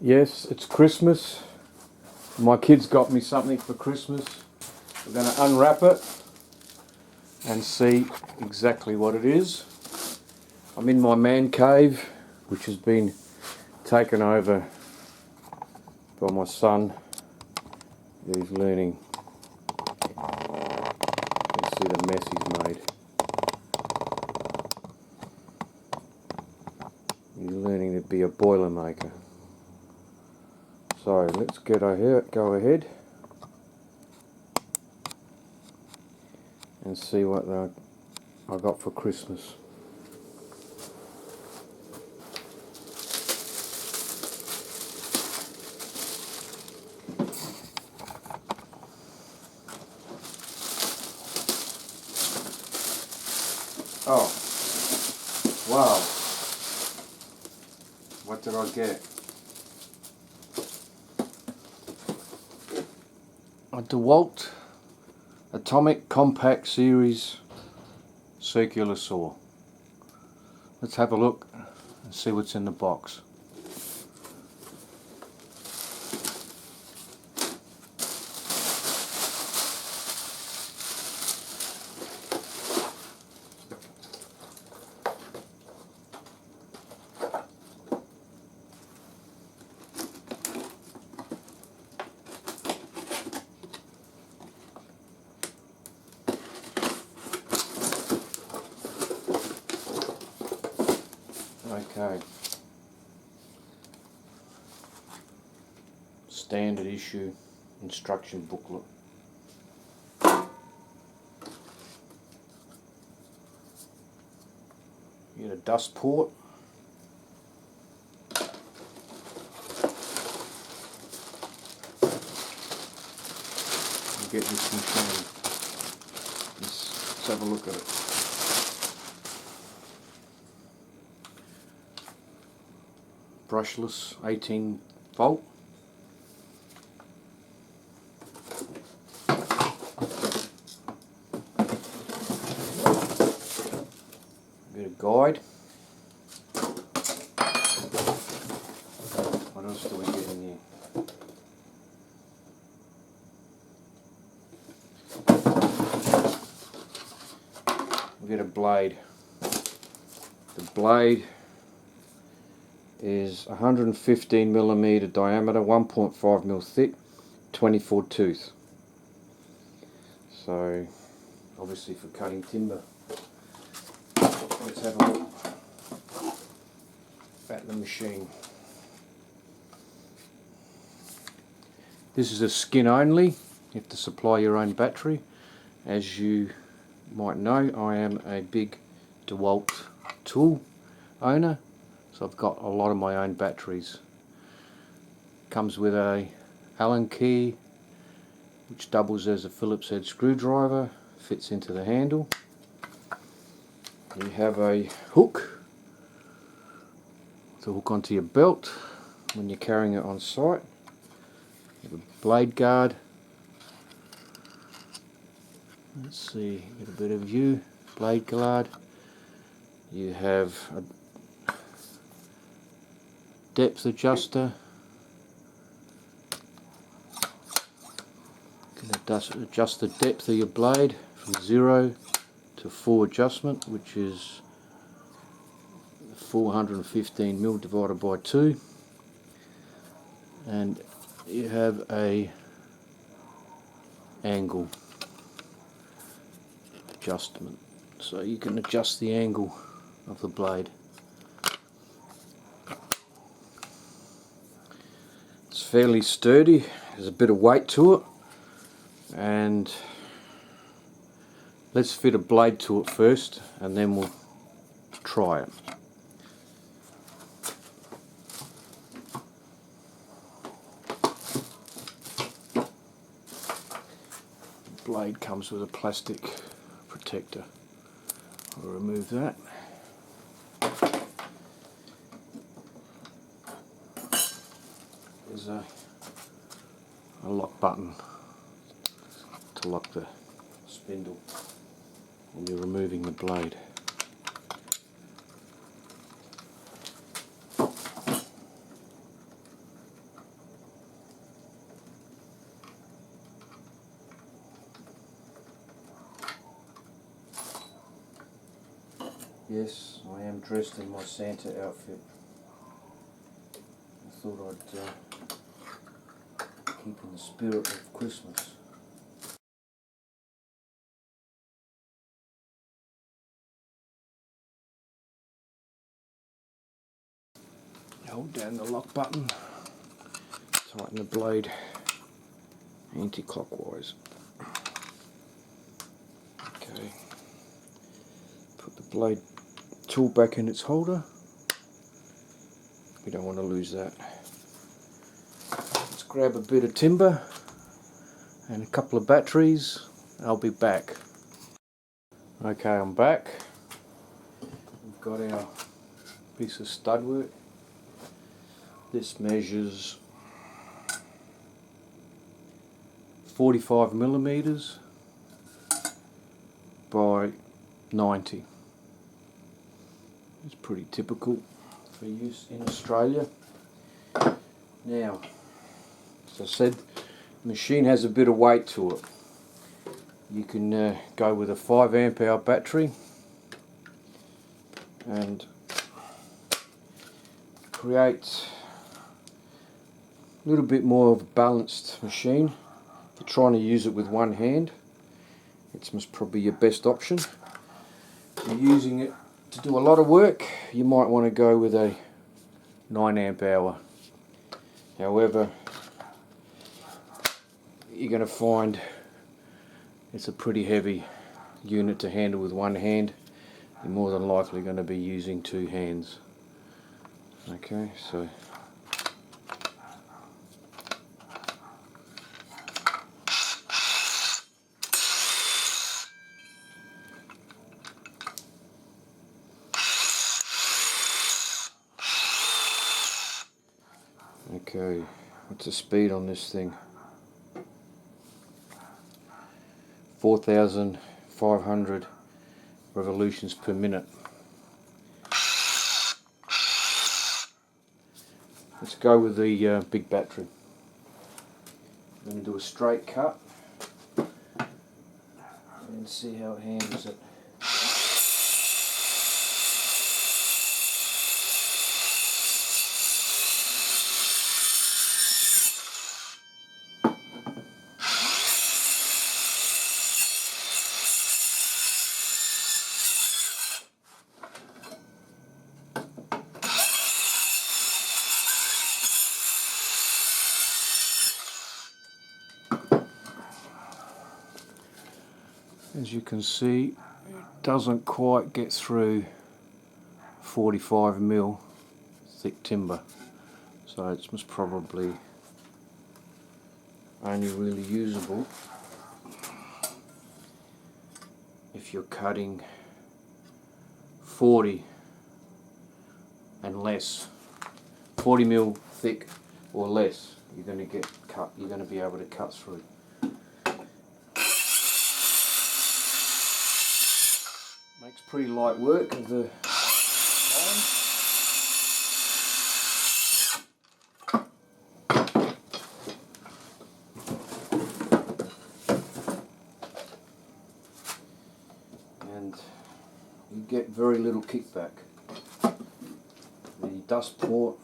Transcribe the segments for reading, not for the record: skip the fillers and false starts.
Yes, it's Christmas. My kids got me something for Christmas. We're going to unwrap it and see exactly what it is. I'm in my man cave, which has been taken over by my son. He's learning. Let's see the mess he's made. He's learning to be a boiler maker. So let's go ahead and see what I got for Christmas. Oh, wow. What did I get? A Walt Atomic Compact Series circular saw. Let's have a look and see what's in the box. Okay. Standard issue instruction booklet. You get a dust port. You get this machine. Let's have a look at it. Brushless 18 volt. Bit of guide. What else do we get in here? We get a blade. The blade is 115 millimeter diameter, 1.5 mil thick, 24 tooth. So obviously for cutting timber. Let's have a look at the machine. This is a skin only. You have to supply your own battery. As you might know, I am a big DeWalt tool owner, so I've got a lot of my own batteries. Comes with a Allen key which doubles as a Phillips head screwdriver, fits into the handle. You have a hook to hook onto your belt when you're carrying it on site. You have a blade guard. Let's see, get a bit of view. Blade guard. You have a depth adjuster. You can adjust the depth of your blade from 0 to full adjustment, which is 415 mil divided by 2. And you have a angle adjustment, so you can adjust the angle of the blade. It's fairly sturdy, there's a bit of weight to it, and let's fit a blade to it first and then we'll try it. The blade comes with a plastic protector. I'll remove that. There's a lock button to lock the spindle when you're removing the blade. Yes, I am dressed in my Santa outfit. I thought I'd keep in the spirit of Christmas. Hold down the lock button, tighten the blade anti-clockwise. Okay, put the blade tool back in its holder. We don't want to lose that. Let's grab a bit of timber and a couple of batteries. I'll be back. Okay, I'm back. We've got our piece of stud work. This measures 45 millimeters by 90. It's pretty typical for use in Australia. Now, as I said, the machine has a bit of weight to it. You can go with a 5 amp hour battery and create a little bit more of a balanced machine. If you're trying to use it with one hand, it's most probably your best option. If you're using it to do a lot of work, you might want to go with a 9 amp hour. However, you're going to find it's a pretty heavy unit to handle with one hand. You're more than likely going to be using two hands. Okay, so okay, what's the speed on this thing? 4,500 revolutions per minute. Let's go with the big battery. I'm going to do a straight cut and see how it handles it. As you can see, it doesn't quite get through 45 mil thick timber, so it's most probably only really usable if you're cutting 40 and less. 40 mil thick or less, you're going to get cut. You're going to be able to cut through. Makes pretty light work of the and you get very little kickback. The dust port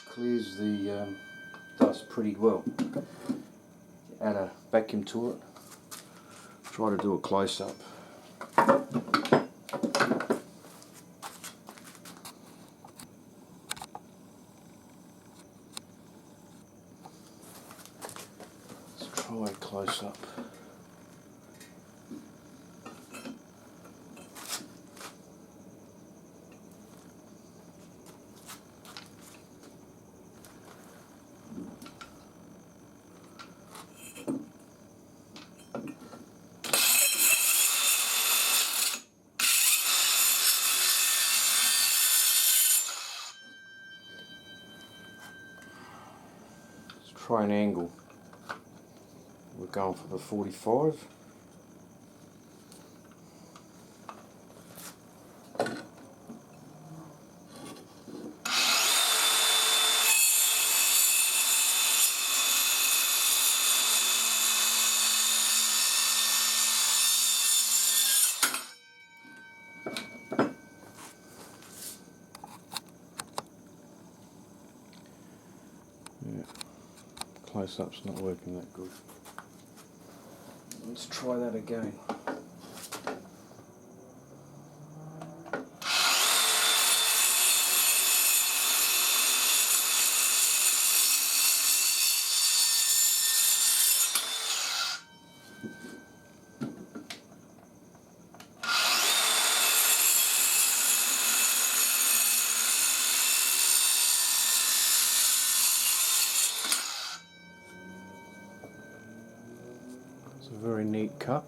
clears the dust pretty well. Add a vacuum to it. Try to do a close up. Let's try a close up. Try an angle. We're going for the 45. close-up's not working that good. Let's try that again. It's a very neat cut.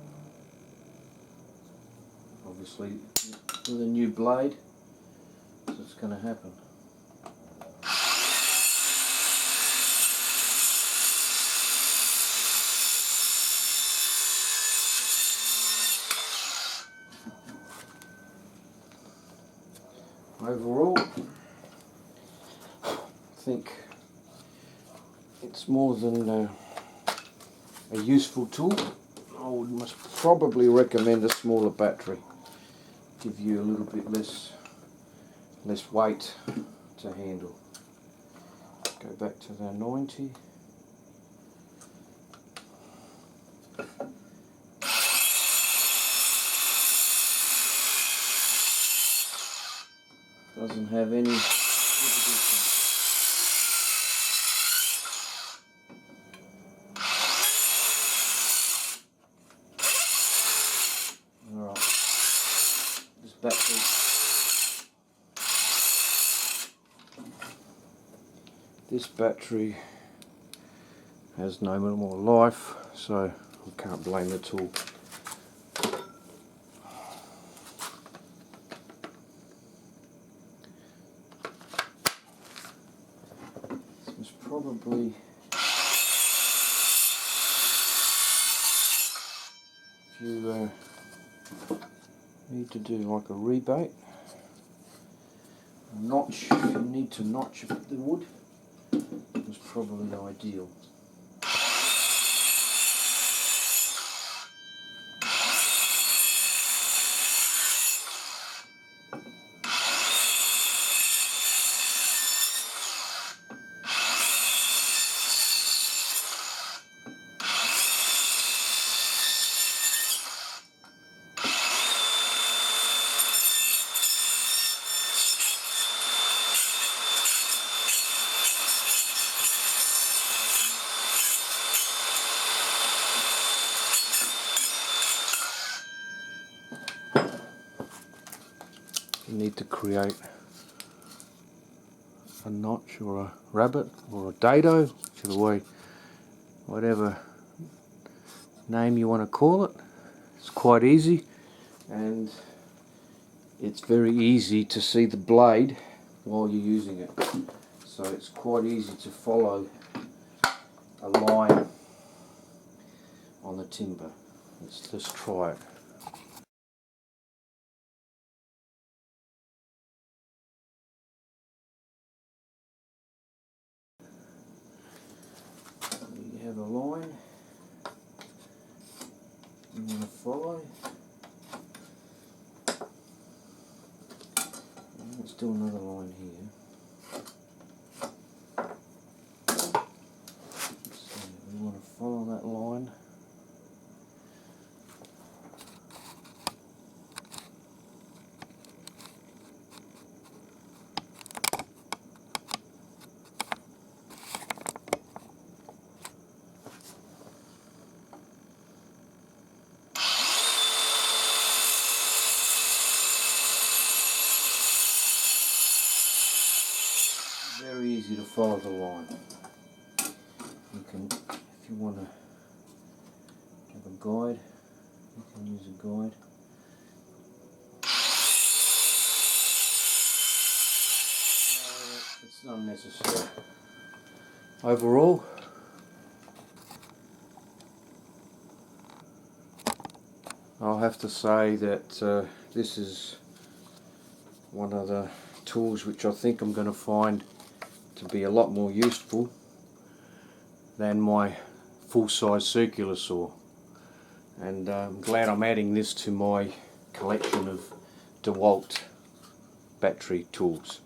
Obviously with a new blade, so it's going to happen. Overall, I think it's more than a useful tool. I would must probably recommend a smaller battery. Give you a little bit less weight to handle. Go back to the 90. Doesn't have any difficulty. Alright, this battery has no more life, so I can't blame the tool. This was probably, if you need to do like a rebate, a notch, if you need to notch the wood, it's probably ideal. You need to create a notch or a rabbit or a dado, whichever way, whatever name you want to call it. It's quite easy, and it's very easy to see the blade while you're using it. So it's quite easy to follow a line on the timber. Let's try it. You have a line you want to follow. And let's do another line here. So we want to follow that line. Very easy to follow the line. You can, if you want to have a guide, you can use a guide. It's unnecessary. Overall, I'll have to say that this is one of the tools which I think I'm going to find to be a lot more useful than my full-size circular saw, and I'm glad I'm adding this to my collection of DeWalt battery tools.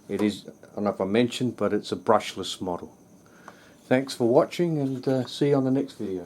It is, I don't know if I mentioned, but it's a brushless model. Thanks for watching, and see you on the next video.